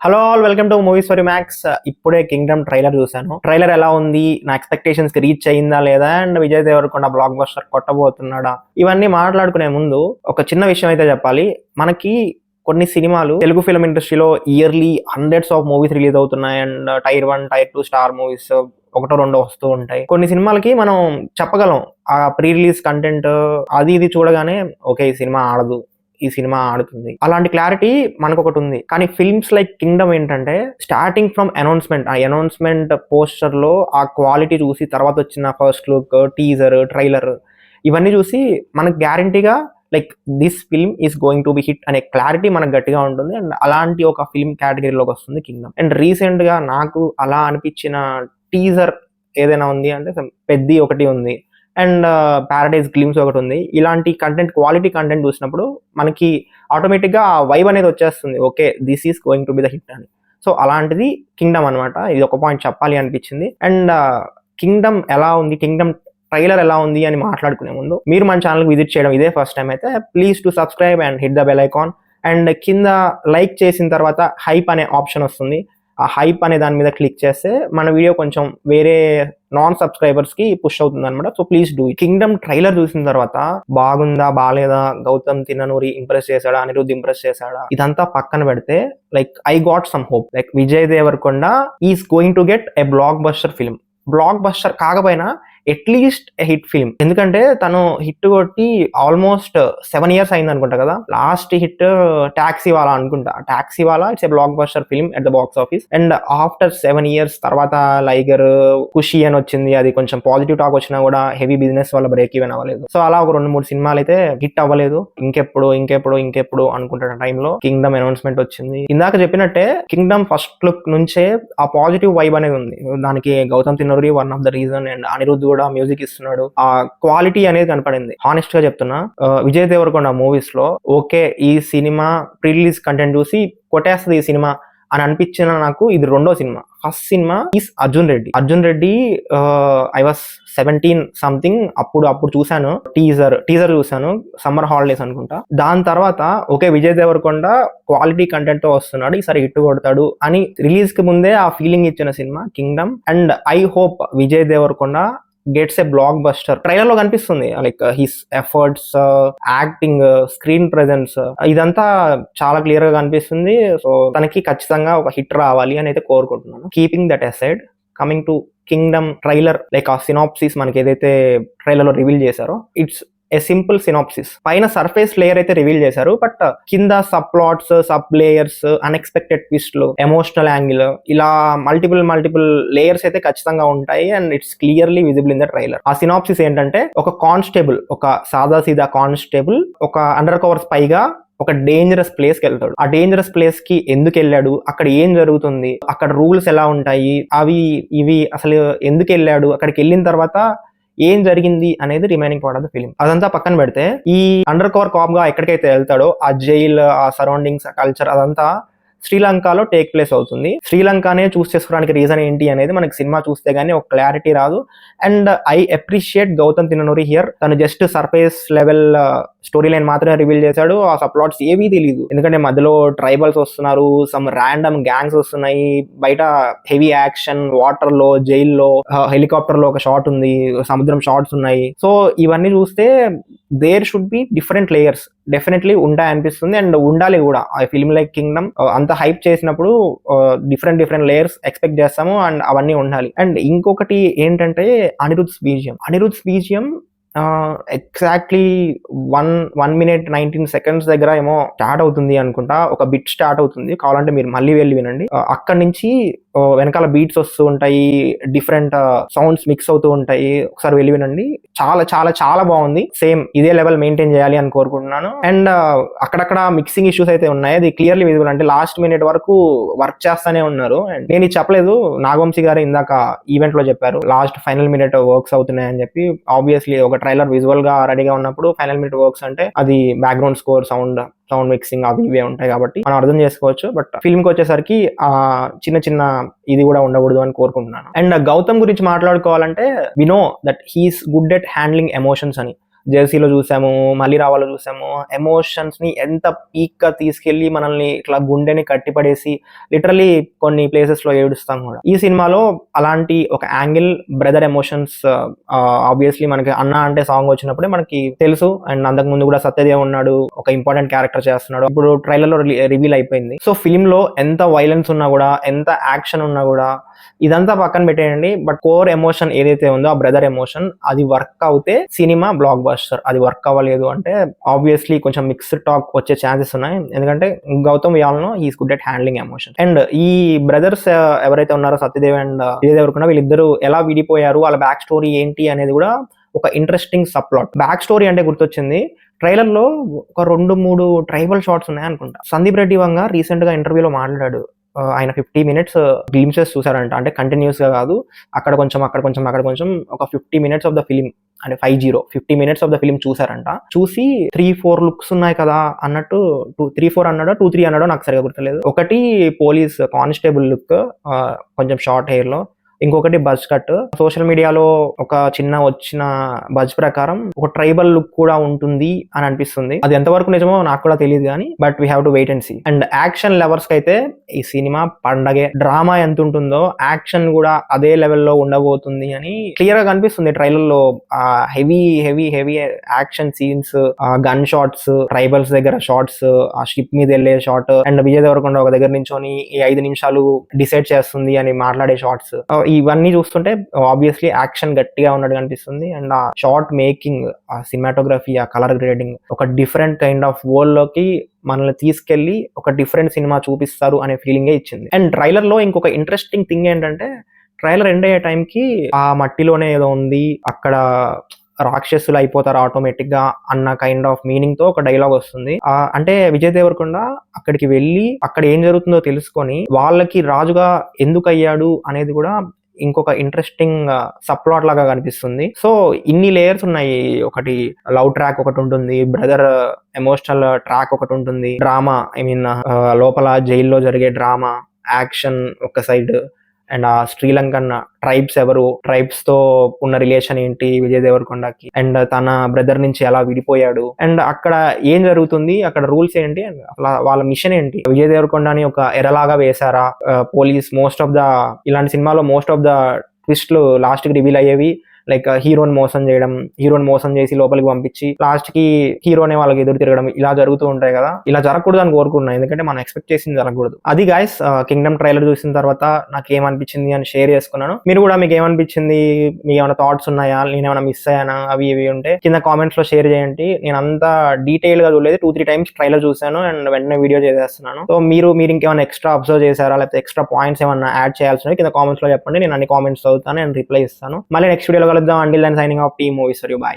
Hello all, welcome to Movies for Max. ఇప్పుడే Kingdom trailer చూశాను. Trailer ఎలా ఉంది, నా ఎక్స్పెక్టేషన్స్ కి రీచ్ అయిందా లేదా, and Vijay Deverakonda blockbuster కొట్టబోతున్నాడా, ఇవన్నీ మాట్లాడుకునే ముందు ఒక చిన్న విషయం అయితే చెప్పాలి. మనకి కొన్ని సినిమాలు తెలుగు ఫిల్మ్ ఇండస్ట్రీలో yearly hundreds of movies release అవుతున్నాయి. And tier 1, tier 2 star movies ఒకటో రెండో వస్తూ ఉంటాయి. కొన్ని సినిమాలకి మనం చెప్పగలం ఆ ప్రీ రిలీజ్ కంటెంట్ అది ఇది చూడగానే ఓకే ఈ సినిమా ఆడదు, ఈ సినిమా ఆడుతుంది, అలాంటి క్లారిటీ మనకు ఒకటి ఉంది. కానీ ఫిల్మ్స్ లైక్ కింగ్డమ్ ఏంటంటే స్టార్టింగ్ ఫ్రమ్ అనౌన్స్మెంట్, ఆ అనౌన్స్మెంట్ పోస్టర్ లో ఆ క్వాలిటీ చూసి, తర్వాత వచ్చిన ఫస్ట్ లుక్, టీజర్, ట్రైలర్ ఇవన్నీ చూసి మనకు గ్యారంటీగా like this film is going to be hit అనే క్లారిటీ మనకు గట్టిగా ఉంటుంది. అండ్ అలాంటి ఒక ఫిల్మ్ కేటగిరీలోకి వస్తుంది కింగ్డమ్. అండ్ రీసెంట్ గా నాకు అలా అనిపించిన టీజర్ ఏదైనా ఉంది అంటే పెద్ది ఒకటి ఉంది, అండ్ పారడైజ్ గ్లిమ్స్ ఒకటి ఉంది. ఇలాంటి కంటెంట్, క్వాలిటీ కంటెంట్ చూసినప్పుడు మనకి ఆటోమేటిక్గా ఆ వైబ్ అనేది వచ్చేస్తుంది, okay this is going to be the hit అని. సో అలాంటిది కింగ్డమ్ అనమాట. ఇది ఒక పాయింట్ చెప్పాలి అనిపించింది. అండ్ కింగ్డమ్ ఎలా ఉంది, కింగ్డమ్ ట్రైలర్ ఎలా ఉంది అని మాట్లాడుకునే ముందు మీరు మన ఛానల్కి విజిట్ చేయడం ఇదే ఫస్ట్ టైం అయితే please to subscribe and hit the bell icon. And కింద లైక్ చేసిన తర్వాత హైప్ అనే ఆప్షన్ వస్తుంది. ఆ హైప్ అనే దాని మీద క్లిక్ చేస్తే మన వీడియో కొంచెం వేరే నాన్ సబ్స్క్రైబర్స్ కి పుష్ అవుతుంది అనమాట. So please do it. Kingdom trailer చూసిన తర్వాత బాగుందా బాగాలేదా, గౌతమ్ తిన్ననూరి ఇంప్రెస్ చేశాడా, అనిరుద్ధ్ ఇంప్రెస్ చేశాడా, ఇదంతా పక్కన పెడితే like I got some hope. Like Vijay Deverakonda is going to get a blockbuster film. Blockbuster కాకపోయినా అట్లీస్ట్ ఎ హిట్ ఫిల్మ్. ఎందుకంటే తను హిట్ కొట్టి ఆల్మోస్ట్ 7 years అయింది అనుకుంటా కదా. లాస్ట్ హిట్ టాక్సీ వాలా అనుకుంటా. Taxiwaala it's a blockbuster film at the box office. And after 7 years తర్వాత లైగర్, ఖుషి అని వచ్చింది. అది కొంచెం పాజిటివ్ టాక్ వచ్చినా కూడా హెవీ బిజినెస్ వల్ల బ్రేక్ ఈవెన్ అవ్వలేదు. సో అలా ఒక 2-3 సినిమాలు అయితే హిట్ అవ్వలేదు. ఇంకెప్పుడు అనుకుంటున్న టైంలో కింగ్డమ్ అనౌన్స్మెంట్ వచ్చింది. ఇందాక చెప్పినట్టే కింగ్డమ్ ఫస్ట్ లుక్ నుంచే ఆ పాజిటివ్ వైబ్ అనేది ఉంది. దానికి Gowtam Tinnuri one of the reason. And Anirudh కూడా మ్యూజిక్ ఇస్తున్నాడు. ఆ క్వాలిటీ అనేది కనపడింది. హానెస్ట్ గా చెప్తున్నా, విజయ్ దేవరకొండ మూవీస్ లో ఓకే ఈ సినిమా ప్రీ రిలీజ్ కంటెంట్ చూసి కొట్టేస్తుంది ఈ సినిమా అని అనిపించిన నాకు ఇది రెండో సినిమా. ఫస్ట్ సినిమా is Arjun Reddy. I was 17 something అప్పుడు చూసాను. టీజర్ చూసాను, సమ్మర్ హాలిడేస్ అనుకుంటా. దాని తర్వాత okay Vijay Deverakonda quality content తో వస్తున్నాడు, ఈసారి హిట్ కొడతాడు అని రిలీజ్ కి ముందే ఆ ఫీలింగ్ ఇచ్చిన సినిమా Kingdom. And I hope Vijay Deverakonda gets a blockbuster. Trailer లో కనిపిస్తుంది like his efforts, acting, screen presence ఇదంతా చాలా క్లియర్ గా కనిపిస్తుంది. సో తనకి ఖచ్చితంగా ఒక హిట్ రావాలి అని అయితే కోరుకుంటున్నాను. Keeping that aside, coming to Kingdom trailer, like ఆ సినాప్సిస్ మనకి ఏదైతే ట్రైలర్ లో రివీల్ చేశారో ఇట్స్ ఏ సింపుల్ సినాప్సిస్. పైన సర్ఫేస్ లేయర్ అయితే రివీల్ చేశారు, బట్ కింద sub plots, sub layers, unexpected ట్విస్ట్లు, ఎమోషనల్ యాంగిల్, ఇలా మల్టిపుల్ లేయర్స్ అయితే ఖచ్చితంగా ఉంటాయి. And it's clearly visible in the trailer. ఆ సినాప్సిస్ ఏంటంటే ఒక కానిస్టేబుల్, ఒక సాదా సీదా కానిస్టేబుల్ ఒక అండర్ కవర్స్ పైగా ఒక డేంజరస్ ప్లేస్ కి వెళ్తాడు. ఆ డేంజరస్ ప్లేస్ కి ఎందుకు వెళ్ళాడు, అక్కడ ఏం జరుగుతుంది, అక్కడ రూల్స్ ఎలా ఉంటాయి, ఇవి అసలు ఎందుకు వెళ్ళాడు, అక్కడికి వెళ్ళిన తర్వాత ఏం జరిగింది అనేది remaining part of the film. అదంతా పక్కన పెడితే ఈ అండర్ కవర్ కాప్ గా ఎక్కడికైతే వెళ్తాడో ఆ జైల్, ఆ సరౌండింగ్స్, ఆ కల్చర్ అదంతా శ్రీలంకలో టేక్ ప్లేస్ అవుతుంది. శ్రీలంకనే చూస్ చేసుకోవడానికి రీజన్ ఏంటి అనేది మనకి సినిమా చూస్తే గానీ ఒక క్లారిటీ రాదు. And I appreciate Gautam Tinnanuri here. తను just surface level story line మాత్రమే రివీల్ చేశాడు. ఆ సప్లాట్స్ ఏవీ తెలియదు. ఎందుకంటే మధ్యలో ట్రైబల్స్ వస్తున్నారు, సమ్ ర్యాండమ్ గ్యాంగ్స్ వస్తున్నాయి, బయట హెవీ యాక్షన్, వాటర్ లో, జైల్లో, హెలికాప్టర్ లో ఒక షాట్ ఉంది, సముద్రం షాట్స్ ఉన్నాయి. సో ఇవన్నీ చూస్తే there should be different layers definitely ఉంటాయి అనిపిస్తుంది. అండ్ ఉండాలి కూడా. ఆ ఫిల్మ్ లైక్ కింగ్డమ్ అంత హైప్ చేసినప్పుడు డిఫరెంట్ లేయర్స్ ఎక్స్పెక్ట్ చేస్తాము, అండ్ అవన్నీ ఉండాలి. అండ్ ఇంకొకటి ఏంటంటే Anirudh BGM exactly 1 minute 19 seconds దగ్గర ఏమో స్టార్ట్ అవుతుంది అనుకుంటా. ఒక బిట్ స్టార్ట్ అవుతుంది, కావాలంటే మీరు మళ్ళీ వెళ్ళి వినండి. అక్కడి నుంచి వెనకాల బీట్స్ వస్తూ ఉంటాయి, డిఫరెంట్ సౌండ్స్ మిక్స్ అవుతూ ఉంటాయి. ఒకసారి వెళ్ళి వినండి. చాలా చాలా చాలా బాగుంది. సేమ్ ఇదే లెవెల్ మెయింటైన్ చేయాలి అని కోరుకుంటున్నాను. అండ్ అక్కడక్కడ మిక్సింగ్ ఇష్యూస్ అయితే ఉన్నాయి, అది క్లియర్లీ విజిబుల్. అంటే లాస్ట్ మినిట్ వరకు వర్క్ చేస్తానే ఉన్నారు. అండ్ నేను ఇది చెప్పలేదు, నాగవంశీ గారు ఇందాక ఈవెంట్ లో చెప్పారు లాస్ట్ ఫైనల్ మినిట్ వర్క్స్ అవుతున్నాయని చెప్పి. ఆబ్వియస్లీ ఒక ట్రైలర్ విజువల్ గా రెడీగా ఉన్నప్పుడు ఫైనల్ మినిట్ వర్క్స్ అంటే అది బ్యాక్గ్రౌండ్ స్కోర్, సౌండ్ మిక్సింగ్ అవి ఇవే ఉంటాయి కాబట్టి మనం అర్థం చేసుకోవచ్చు. బట్ ఫిల్మ్ కి వచ్చేసరికి ఆ చిన్న ఇది కూడా ఉండకూడదు అని కోరుకుంటున్నాను. అండ్ గౌతమ్ గురించి మాట్లాడుకోవాలంటే we know that he is good at handling emotions అని. జెర్సీలో చూసాము, మళ్ళీ రావాలో చూసాము. ఎమోషన్స్ ని ఎంత పీక్ గా తీసుకెళ్లి మనల్ని ఇట్లా గుండెని కట్టిపడేసి లిటరలీ కొన్ని ప్లేసెస్ లో ఏడుస్తాం కూడా. ఈ సినిమాలో అలాంటి ఒక యాంగిల్ బ్రదర్ ఎమోషన్స్ ఆబ్వియస్లీ మనకి అన్న అంటే సాంగ్ వచ్చినప్పుడే మనకి తెలుసు. అండ్ అంతకు ముందు కూడా సత్యదేవ్ ఉన్నాడు, ఒక ఇంపార్టెంట్ క్యారెక్టర్ చేస్తున్నాడు. ఇప్పుడు ట్రైలర్ లో రివీల్ అయిపోయింది. సో ఫిల్మ్ లో ఎంత వైలెన్స్ ఉన్నా కూడా, ఎంత యాక్షన్ ఉన్నా కూడా ఇదంతా పక్కన పెట్టేయండి. బట్ కోర్ ఎమోషన్ ఏదైతే ఉందో ఆ బ్రదర్ ఎమోషన్ అది వర్క్ అవుతే సినిమా బ్లాక్ బస్టర్. అది వర్క్ అవ్వలేదు అంటే ఆబ్వియస్లీ కొంచెం మిక్స్డ్ టాక్ వచ్చే ఛాన్సెస్ ఉన్నాయి. ఎందుకంటే Gautam we all know he's good at handling emotion. And ఈ బ్రదర్స్ ఎవరైతే ఉన్నారో సత్యదేవ్ అండ్ విజయ్ దేవరకొండ, వీళ్ళిద్దరు ఎలా విడిపోయారు, వాళ్ళ బ్యాక్ స్టోరీ ఏంటి అనేది కూడా ఒక ఇంట్రెస్టింగ్ సబ్ప్లాట్. బ్యాక్ స్టోరీ అంటే గుర్తొచ్చింది, ట్రైలర్ లో ఒక 2-3 ట్రైబల్ షాట్స్ ఉన్నాయి అనుకుంటా. సందీప్ రెడ్డి వంగ రీసెంట్ గా ఇంటర్వ్యూలో మాట్లాడాడు. ఆయన 50 minutes గ్లిమ్సెస్ చూసారంట. అంటే కంటిన్యూస్ గా కాదు, అక్కడ కొంచెం అక్కడ కొంచెం అక్కడ కొంచెం, ఒక 50 minutes ఆఫ్ ద ఫిలిం అంటే 50 minutes ఆఫ్ ద ఫిలిం చూసారంట. చూసి 3-4 లుక్స్ ఉన్నాయి కదా అన్నట్టు, 3-4 అన్నాడో 2-3 అన్నాడో నాకు సరిగా గుర్తులేదు. ఒకటి పోలీస్ కానిస్టేబుల్ లుక్ కొంచెం షార్ట్ హెయిర్ లో, ఇంకొకటి బజ్ కట్. సోషల్ మీడియాలో ఒక చిన్న వచ్చిన బజ్ ప్రకారం ఒక ట్రైబల్ లుక్ కూడా ఉంటుంది అని అనిపిస్తుంది. అది ఎంతవరకు నిజమో నాకు కూడా తెలియదు కానీ, but we have to wait and see. And action lovers కి అయితే ఈ సినిమా పండగే. డ్రామా ఎంత ఉంటుందో యాక్షన్ కూడా అదే లెవెల్లో ఉండబోతుంది అని క్లియర్ గా కనిపిస్తుంది ట్రైలర్ లో. Heavy heavy heavy action scenes, gun shots, tribals దగ్గర షాట్స్, ఆ షిప్ మీద వెళ్ళే షాట్, అండ్ విజయ్ దేవరకొండ ఒక దగ్గర నించొని ఈ 5 నిమిషాలు డిసైడ్ చేస్తుంది అని మాట్లాడే షాట్స్, ఇవన్నీ చూస్తుంటే ఆబ్వియస్లీ యాక్షన్ గట్టిగా ఉన్నట్టు కనిపిస్తుంది. అండ్ ఆ షార్ట్ మేకింగ్, ఆ సినిమాటోగ్రఫీ, ఆ కలర్ గ్రేడింగ్ ఒక డిఫరెంట్ కైండ్ ఆఫ్ వరల్డ్ లోకి మనల్ని తీసుకెళ్లి ఒక డిఫరెంట్ సినిమా చూపిస్తారు అనే ఫీలింగే ఇచ్చింది. అండ్ ట్రైలర్ లో ఇంకొక ఇంట్రెస్టింగ్ థింగ్ ఏంటంటే, ట్రైలర్ ఎండ్ అయ్యే టైంకి ఆ మట్టిలోనే ఏదో ఉంది, అక్కడ రాక్షసులు అయిపోతారు ఆటోమేటిక్ గా అన్న కైండ్ ఆఫ్ మీనింగ్ తో ఒక డైలాగ్ వస్తుంది. అంటే విజయ్ దేవరకొండ అక్కడికి వెళ్ళి అక్కడ ఏం జరుగుతుందో తెలుసుకొని వాళ్ళకి రాజుగా ఎందుకు అయ్యాడు అనేది కూడా ఇంకొక ఇంట్రెస్టింగ్ సబ్ప్లాట్ లాగా కనిపిస్తుంది. సో ఇన్ని లేయర్స్ ఉన్నాయి. ఒకటి లవ్ ట్రాక్ ఒకటి ఉంటుంది, బ్రదర్ ఎమోషనల్ ట్రాక్ ఒకటి ఉంటుంది, డ్రామా లోపల జైల్లో జరిగే డ్రామా, యాక్షన్ ఒక సైడ్, అండ్ ఆ శ్రీలంకన్ ట్రైబ్స్ ఎవరు, ట్రైబ్స్ తో ఉన్న రిలేషన్ ఏంటి విజయ్ దేవరకొండకి, అండ్ తన బ్రదర్ నుంచి ఎలా విడిపోయాడు, అండ్ అక్కడ ఏం జరుగుతుంది, అక్కడ రూల్స్ ఏంటి, వాళ్ళ మిషన్ ఏంటి. విజయ్ దేవరకొండని ఒక ఎరలాగా వేశారా పోలీస్. మోస్ట్ ఆఫ్ ద ఇలాంటి సినిమాలో మోస్ట్ ఆఫ్ ద ట్విస్ట్లు లాస్ట్ కి రివీల్ అయ్యేవి లైక్ హీరోని మోసం చేయడం, హీరోని మోసం చేసి లోపలికి పంపించి లాస్ట్ కి హీరోనే వాళ్ళకి ఎదురు తిరగడం, ఇలా జరుగుతూ ఉంటాయి కదా. ఇలా జరగకూడదు అని కోరుకున్నాను, ఎందుకంటే మనం ఎక్స్పెక్ట్ చేసింది జరగకూడదు. అది గాయస్ కింగ్డమ్ ట్రైలర్ చూసిన తర్వాత నాకు ఏమనిపించింది అని షేర్ చేసుకున్నాను. మీరు కూడా మీకు ఏమనిపించింది, మీకు ఏమైనా థాట్స్ ఉన్నాయా, నేనేమైనా మిస్ అయ్యానా, అవి ఇవి ఉంటే కింద కామెంట్స్ లో షేర్ చేయండి. నేను అంతా డీటెయిల్ గా చూడలేదు, 2-3 times ట్రైలర్ చూసాను అండ్ వెంటనే వీడియో చేసేస్తున్నాను. సో మీరు ఇంకేమైనా ఎక్స్ట్రా అబ్జర్వ్ చేశారా, లేకపోతే ఎక్స్ట్రా పాయింట్స్ ఏమైనా యాడ్ చేయాల్సినవి కింద కామెంట్స్ లో చెప్పండి. నేను అన్ని కామెంట్స్ చదువుతాను అండ్ రిప్లై ఇస్తాను. మళ్ళీ నెక్స్ట్ వీడియోలో కలుద్దాం. Until then signing off team movies. By.